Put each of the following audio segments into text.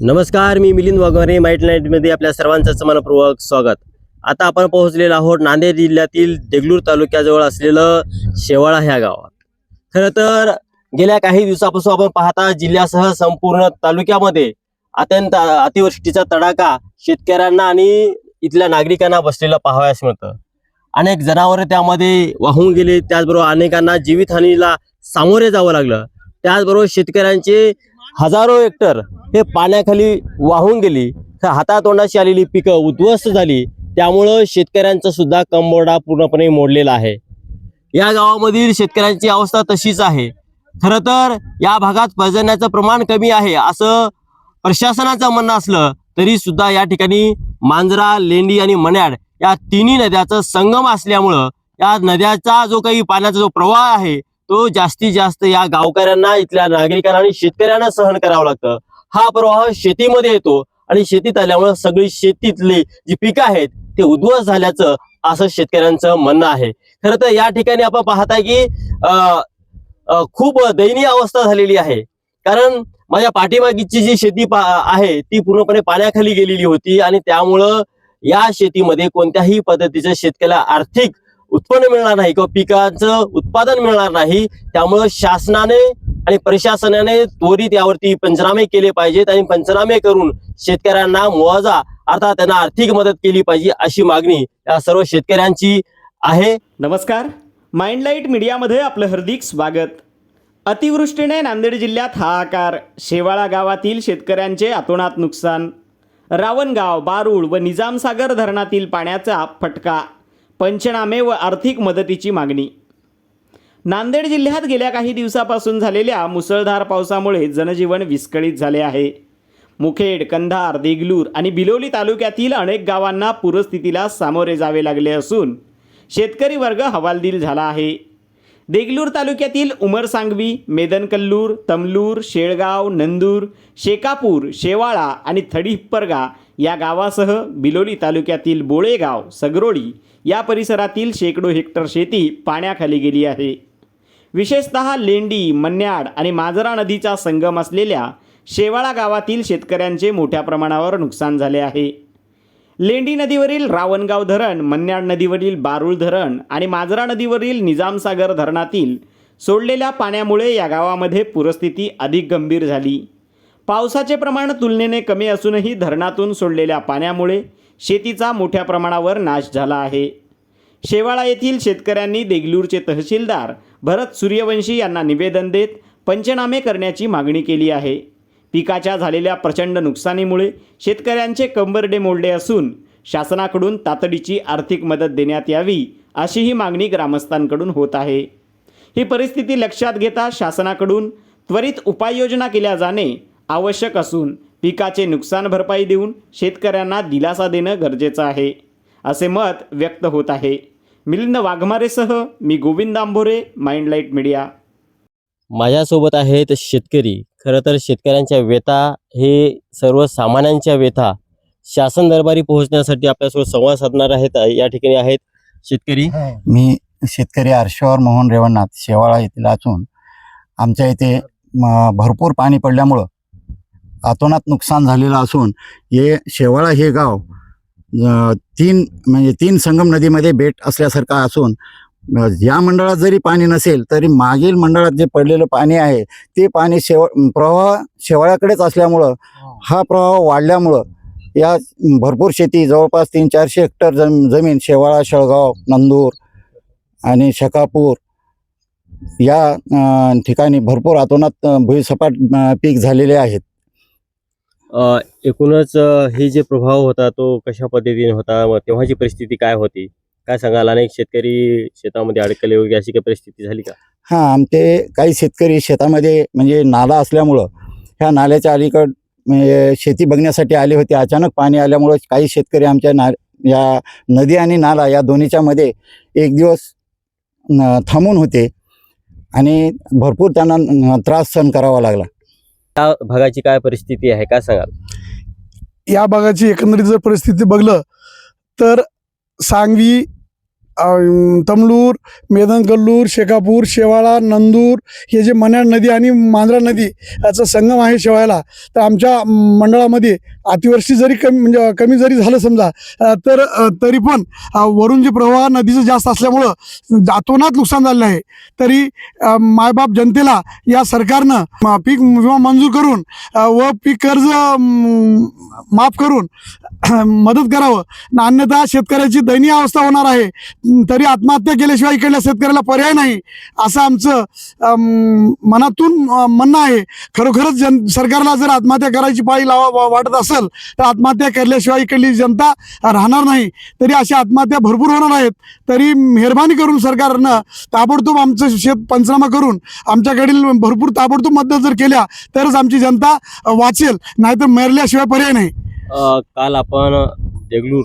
नमस्कार, मी मिलिंद वाघमारे. माइट लाईटमध्ये आपल्या सर्वांचं मनपूर्वक स्वागत. आता आपण पोहोचलेलो आहोत नांदेड जिल्ह्यातील देगलूर तालुक्याजवळ असलेलं शेवाळा ह्या गावात. खरं तर गेल्या काही दिवसापासून आपण पाहता जिल्ह्यासह संपूर्ण तालुक्यामध्ये अत्यंत अतिवृष्टीचा तडाखा शेतकऱ्यांना आणि इथल्या नागरिकांना बसलेला पाहावयास मिळतं. अनेक जनावरे त्यामध्ये वाहून गेले, त्याचबरोबर अनेकांना जीवितहानीला सामोरे जावं लागलं. त्याचबरोबर शेतकऱ्यांचे हजारो हेक्टर हे पाण्याखाली वाहून गेली. हातातोंडाशी आलेली पिकं उद्ध्वस्त झाली. त्यामुळं शेतकऱ्यांचा सुद्धा कंबरडा पूर्णपणे मोडलेला आहे. या गावामधील शेतकऱ्यांची अवस्था तशीच आहे. खरं तर या भागात पर्जन्याचं प्रमाण कमी आहे असं प्रशासनाचं म्हणणं असलं तरी सुद्धा या ठिकाणी मांजरा, लेंडी आणि मन्याड या तिन्ही नद्याचा संगम असल्यामुळं या नद्याचा जो काही पाण्याचा जो प्रवाह आहे तो जास्तीत जास्त या गावकऱ्यांना, इथल्या नागरिकांना आणि शेतकऱ्यांना सहन करावं लागतं. हा प्रवाह शेतीमध्ये येतो आणि शेतीत आल्यामुळे सगळी शेतीतली जी पिकं आहेत ते उद्ध्वस्त झाल्याचं असं शेतकऱ्यांचं म्हणणं आहे. खरं तर या ठिकाणी आपण पाहता की खूप दयनीय अवस्था झालेली आहे. कारण माझ्या पाठीमागची जी शेती आहे ती पूर्णपणे पाण्याखाली गेलेली होती आणि त्यामुळं या शेतीमध्ये कोणत्याही पद्धतीचं शेतकऱ्याला आर्थिक उत्पन्न मिळणार नाही किंवा पिकाचं उत्पादन मिळणार नाही. त्यामुळं शासनाने आणि प्रशासनाने त्वरित यावरती पंचनामे केले पाहिजेत आणि पंचनामे करून शेतकऱ्यांना मुआवजा अर्थात त्यांना आर्थिक मदत केली पाहिजे अशी मागणी या सर्व शेतकऱ्यांची आहे. नमस्कार, माइंडलाईट मीडियामध्ये आपलं हार्दिक स्वागत. अतिवृष्टीने नांदेड जिल्ह्यात हाहाकार. शेवाळा गावातील शेतकऱ्यांचे अतोनात नुकसान. रावणगाव, बारूळ व निजामसागर धरणातील पाण्याचा फटका. पंचनामे व आर्थिक मदतीची मागणी. नांदेड जिल्ह्यात गेल्या काही दिवसापासून झालेल्या मुसळधार पावसामुळे जनजीवन विस्कळीत झाले आहे. मुखेड, कंधार, देगलूर आणि बिलोली तालुक्यातील अनेक गावांना पूरस्थितीला सामोरे जावे लागले असून शेतकरी वर्ग हवालदिल झाला आहे. देगलूर तालुक्यातील उमरसांगवी, मेदनकल्लूर, तमलूर, शेळगाव, नंदूर, शेकापूर, शेवाळा आणि थडीहिप्परगा या गावासह बिलोली तालुक्यातील बोळेगाव, सगरोळी या परिसरातील शेकडो हेक्टर शेती पाण्याखाली गेली आहे. विशेषतः लेंडी, मन्याड आणि मांजरा नदीचा संगम असलेल्या शेवाळा गावातील शेतकऱ्यांचे मोठ्या प्रमाणावर नुकसान झाले आहे. लेंडी नदीवरील रावणगाव धरण, मन्याड नदीवरील बारूळ धरण आणि मांजरा नदीवरील निजामसागर धरणातील सोडलेल्या पाण्यामुळे या गावामध्ये पूरस्थिती अधिक गंभीर झाली. पावसाचे प्रमाण तुलनेने कमी असूनही धरणातून सोडलेल्या पाण्यामुळे शेतीचा मोठ्या प्रमाणावर नाश झाला आहे. शेवाळा येथील शेतकऱ्यांनी देगलूरचे तहसीलदार भरत सूर्यवंशी यांना निवेदन देत पंचनामे करण्याची मागणी केली आहे. पिकाच्या झालेल्या प्रचंड नुकसानीमुळे शेतकऱ्यांचे कंबरडे मोडले असून शासनाकडून तातडीची आर्थिक मदत देण्यात यावी अशीही मागणी ग्रामस्थांकडून होत आहे. ही परिस्थिती लक्षात घेता शासनाकडून त्वरित उपाययोजना केल्या जाणे आवश्यक असून पिकाचे नुकसान भरपाई देऊन शेतकऱ्यांना दिलासा देणं गरजेचं आहे असे मत व्यक्त होत आहे. मिलिंद वाघमारेसह मी गोविंद आंभोरे, माइंडलाईट मीडिया. माझ्यासोबत आहेत शेतकरी. खरं तर शेतकऱ्यांच्या व्यथा हे सर्वसामान्यांच्या व्यथा शासन दरबारी पोहोचण्यासाठी आपल्यासोबत संवाद साधणार आहेत. या ठिकाणी आहेत शेतकरी. मी शेतकरी हर्षवर मोहन रेवणनाथ शेवाळा येथील असून आमच्या इथे भरपूर पाणी पडल्यामुळं अतोनात नुकसान झालेलं असून हे शेवाळा हे गाव तीन संगम नदीमध्ये बेट असल्यासारखं असून या मंडळात जरी पाणी नसेल तरी मागील मंडळात जे पडलेलं पाणी आहे ते पाणी प्रवाह शेवाळ्याकडेच असल्यामुळं हा प्रवाह वाढल्यामुळं या भरपूर शेती जवळपास 300-400 हेक्टर जमीन शेवाळा, शेळगाव, नंदूर आणि शेकापूर या ठिकाणी भरपूर अतोनात भुईसपाट पीक झालेले आहेत. एकूणच हे जे प्रभाव होता तो कशा पद्धतीने होता, मग तेव्हाची परिस्थिती काय होती, काय सांगाल? अनेक शेतकरी शेतामध्ये अडकले वगैरे अशी काही परिस्थिती झाली का? हां, आमचे काही शेतकरी शेतामध्ये म्हणजे नाला असल्यामुळं ह्या नाल्याच्या अलीकड शेती बघण्यासाठी आले होते. अचानक पाणी आल्यामुळं काही शेतकरी आमच्या या नदी आणि नाला या दोन्हीच्या मध्ये एक दिवस थांबून होते आणि भरपूर त्यांना त्रास सहन करावा लागला. या भागाची काय परिस्थिती आहे, काय सांगाल? या भागाची एकंदरीत जर परिस्थिती बघलं तर सांगवी, तमलूर, मेदनकल्लूर, शेकापूर, शेवाळा, नंदूर हे जे मन्याड नदी आणि मांजरा नदी याचा संगम आहे शेवाळ्याला. तर आमच्या मंडळामध्ये अतिवृष्टी जरी कमी जरी झालं समजा तर तरी पण वरून जे प्रवाह नदीचं जास्त असल्यामुळं अतोनात नुकसान झालेलं आहे. तरी मायबाप जनतेला या सरकारनं पीक विमा मंजूर करून व पीक कर्ज माफ करून मदत करावं, अन्यथा शेतकऱ्याची दयनीय अवस्था होणार आहे. तरी आत्महत्या केल्याशिवाय इकडल्या शेतकऱ्याला पर्याय नाही असं आमचं मनातून म्हणणं आहे. खरोखरच सरकारला जर आत्महत्या करायची पाळी वाटत असेल तर आत्महत्या केल्याशिवाय इकडली जनता राहणार नाही. तरी अशा आत्महत्या भरपूर होणार आहेत. तरी मेहरबानी करून सरकारनं ताबडतोब आमचं शेत पंचनामा करून आमच्याकडील भरपूर ताबडतोब मदत जर केल्या तरच आमची जनता वाचेल, नाहीतर मेरल्याशिवाय पर्याय नाही. काल आपण देगलूर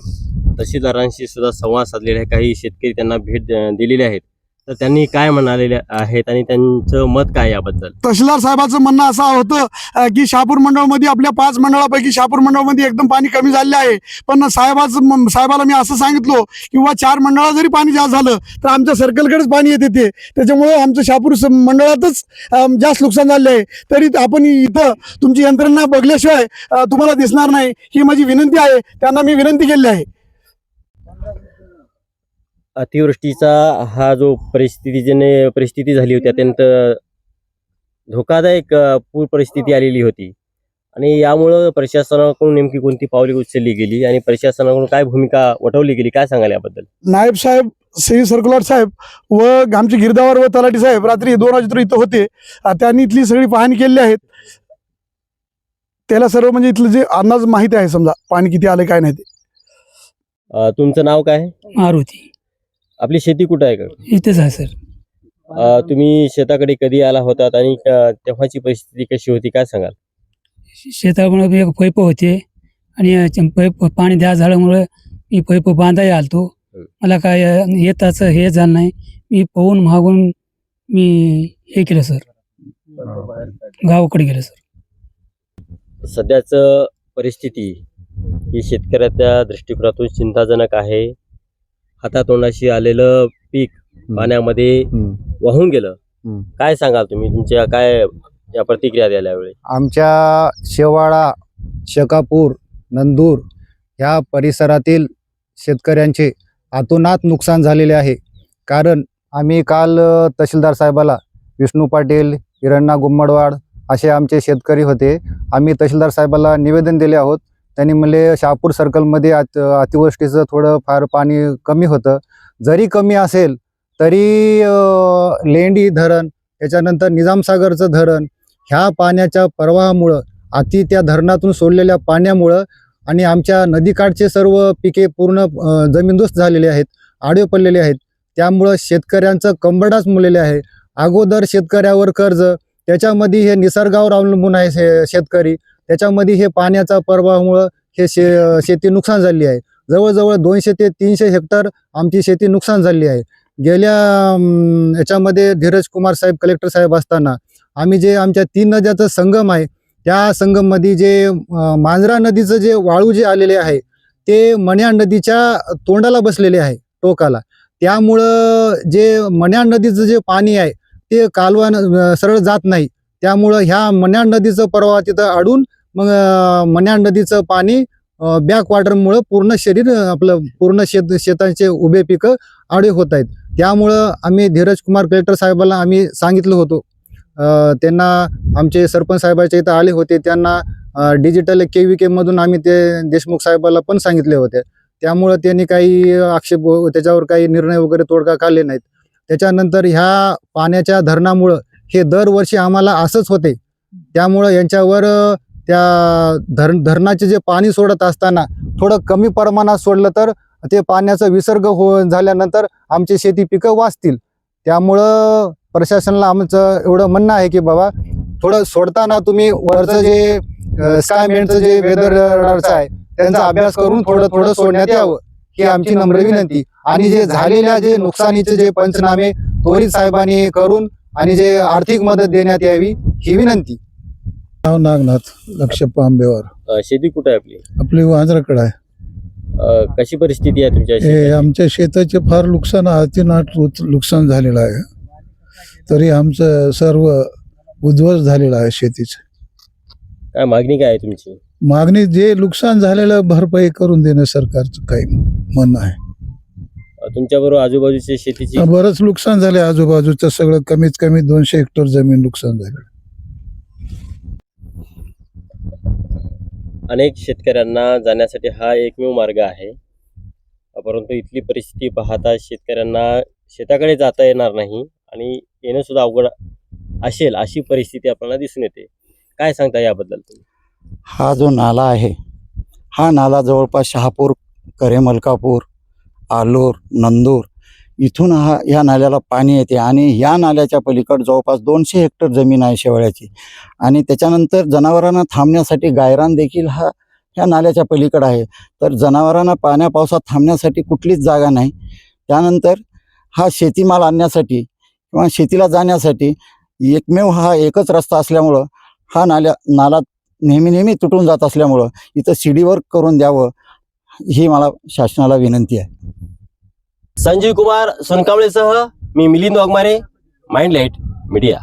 तहसीलदारांशी सुद्धा संवाद साधलेला आहे. काही शेतकरी त्यांना भेट दिलेले आहेत. तर त्यांनी काय म्हणालेले आहेत आणि त्यांचं मत काय याबद्दल? तहसीलदार साहेबांचं म्हणणं असं होतं की शहापूर मंडळामध्ये आपल्या 5 मंडळापैकी शहापूर मंडळामध्ये एकदम पाणी कमी झाले आहे. पण साहेबाला मी असं सांगितलं किंवा 4 मंडळात जरी पाणी जास्त झालं तर आमच्या सर्कलकडेच पाणी येते ते, त्याच्यामुळे आमचं शहापूर मंडळातच जास्त नुकसान झाले आहे. तरी आपण इथं तुमची यंत्रणा बघल्याशिवाय तुम्हाला दिसणार नाही ही माझी विनंती आहे. त्यांना मी विनंती केली आहे. अतिवृष्टीचा हा जो परिस्थिती झाली होती, अत्यंत धोकादायक पूर परिस्थिती आलेली होती आणि यामुळं प्रशासनाकडून नेमकी कोणती पावले उचलली गेली आणि प्रशासनाकडून काय भूमिका वठवली गेली, काय सांगाल याबद्दल? नायब साहेब, श्री सर्कुलर साहेब व आमचे गिरदावर व तलाठी साहेब रात्री 2 वाजेपर्यंत इथं होते. त्यांनी इथली सगळी पाहणी केलेली आहेत. त्याला सर्व म्हणजे इथलं जे अंदाज माहिती आहे, समजा पाणी किती आलं काय नाही ते. तुमचं नाव काय? मारुती. आपली शेती कुठं आहे का? इथेच आहे सर. तुम्ही शेताकडे कधी आला होतात आणि तेव्हाची परिस्थिती कशी होती, काय सांगाल? शेतामध्ये एक पैप होते आणि पैप पाणी द्या झाल्यामुळे मी पैप बांधाय आलतो. मला काय येताच हे झालं नाही. मी पाहून मागून मी हे केलं सर, गावाकडे गेलं सर. सध्याचं परिस्थिती ही शेतकऱ्याच्या दृष्टिकोनातून चिंताजनक आहे. हातातोंडाशी आलेलं पीक पाण्यामध्ये वाहून गेलं. काय सांगाल तुम्ही, तुमच्या काय या प्रतिक्रिया द्यायला यावेळी? आमच्या शेवाळा, शेकापूर, नंदूर ह्या परिसरातील शेतकऱ्यांचे अतोनात नुकसान झालेले आहे. कारण आम्ही काल तहसीलदार साहेबाला, विष्णू पाटील, हिरण्णा गुम्मडवाड असे आमचे शेतकरी होते. आम्ही तहसीलदार साहेबाला निवेदन दिले आहोत. त्यांनी म्हणले शहापूर सर्कलमध्ये अतिवृष्टीचं थोडं फार पाणी कमी होतं. जरी कमी असेल तरी लेंडी धरण, त्याच्यानंतर निजामसागरचं धरण ह्या पाण्याच्या प्रवाहामुळं, त्या धरणातून सोडलेल्या पाण्यामुळं आणि आमच्या नदीकाठचे सर्व पिके पूर्ण जमीनदोस्त झालेले आहेत, आडवे पडलेले आहेत. त्यामुळं शेतकऱ्यांचं कंबरडाच मुरलेले आहे. अगोदर शेतकऱ्यावर कर्ज, त्याच्यामध्ये हे निसर्गावर अवलंबून आहे शेतकरी, त्याच्यामध्ये हे पाण्याचा प्रवाहामुळं हे शेती नुकसान झाली आहे. जवळजवळ 200 ते 300 हेक्टर आमची शेती नुकसान झाली आहे. गेल्या याच्यामध्ये धीरज कुमार साहेब कलेक्टर साहेब असताना आम्ही जे आमच्या 3 नद्याचं संगम आहे, त्या संगममध्ये जे मांजरा नदीचं जे वाळू जे आलेले आहे ते मन्याड नदीच्या तोंडाला बसलेले आहे, टोकाला. त्यामुळं जे मन्याड नदीचं जे पाणी आहे ते कालवा सरळ जात नाही. त्यामुळं ह्या मन्याड नदीचं प्रवाह तिथं अडून मग मन्याड नदीचं पाणी बॅकवॉटरमुळं पूर्ण आपलं पूर्ण शेतांचे उभे पिकं आडवे होत आहेत. त्यामुळं आम्ही धीरज कुमार कलेक्टर साहेबाला आम्ही सांगितलं होतं. त्यांना आमचे सरपंच साहेबाच्या इथं आले होते. त्यांना डिजिटल KVK मधून आम्ही ते देशमुख साहेबाला पण सांगितले होते. त्यामुळं त्यांनी काही आक्षेप त्याच्यावर काही निर्णय वगैरे तोडगा काढले नाहीत. त्याच्यानंतर ह्या पाण्याच्या धरणामुळं हे दरवर्षी आम्हाला असंच होते. त्यामुळं यांच्यावर त्या धरणाचे जे पाणी सोडत असताना थोडं कमी प्रमाणात सोडलं तर ते पाण्याचा विसर्ग झाल्यानंतर आमची शेती पिकं वाचतील. त्यामुळं प्रशासनाला आमचं एवढं म्हणणं आहे की बाबा थोडं सोडताना तुम्ही वरचं जे स्कायमेंटचं जे वेदर रडारचं आहे त्यांचा अभ्यास करून थोडं सोडण्यात यावं, ही आमची नम्र विनंती. आणि जे झालेल्या जे नुकसानीचे जे पंचनामे त्वरित साहेबांनी करून आणि जे आर्थिक मदत देण्यात यावी ही विनंती. नाव नागनाथ लक्षप्पा आंबेवर. शेती कुठं आहे आपली? आपली वांजराकडे आहे. कशी परिस्थिती आहे तुमच्या हे शेताची? आमच्या शेताचे फार नुकसान अतिनाट नुकसान झालेलं आहे. तरी आमचं सर्व उद्ध्वस्त झालेलं आहे शेतीचं. काय मागणी काय आहे तुमची? मागणी जे नुकसान झालेलं भरपाई करून देणं सरकारचं काही म्हणणं आहे. तुमच्याबरोबर आजूबाजूच्या शेतीची बरंच नुकसान झाले आजूबाजूचं सगळं कमीत कमी 200 हेक्टर जमीन नुकसान झालं. अनेक शेतकऱ्यांना जाण्यासाठी हा एकमेव मार्ग आहे, परंतु इथली परिस्थिती पाहता शेतकऱ्यांना शेताकडे जाता येणार नाही आणि येणं सुद्धा अवघड असेल अशी परिस्थिती आपल्याला दिसून येते. काय सांगता याबद्दल तुम्ही? हा जो नाला आहे, हा नाला जवळपास शहापूर, करेमलकापूर, आलूर, नंदूर इथून ह्या नाल्याला पाणी येते आणि या नाल्याच्या पलीकड जवळपास 200 हेक्टर जमीन आहे शेवाळ्याची. आणि त्याच्यानंतर जनावरांना थांबण्यासाठी गायरान देखील ह्या नाल्याच्या पलीकड आहे. तर जनावरांना पाण्या पावसात थांबण्यासाठी कुठलीच जागा नाही. त्यानंतर हा शेतीमाल आणण्यासाठी किंवा शेतीला जाण्यासाठी एकमेव हा एकच रस्ता असल्यामुळं हा नाला नेहमी तुटून जात असल्यामुळं इथं सीडीवर्क करून द्यावं ही मला शासनाला विनंती आहे. संजीव कुमार सोनकांबळेसह मी मिलिंद वाघमारे, माइंडलाइट मीडिया.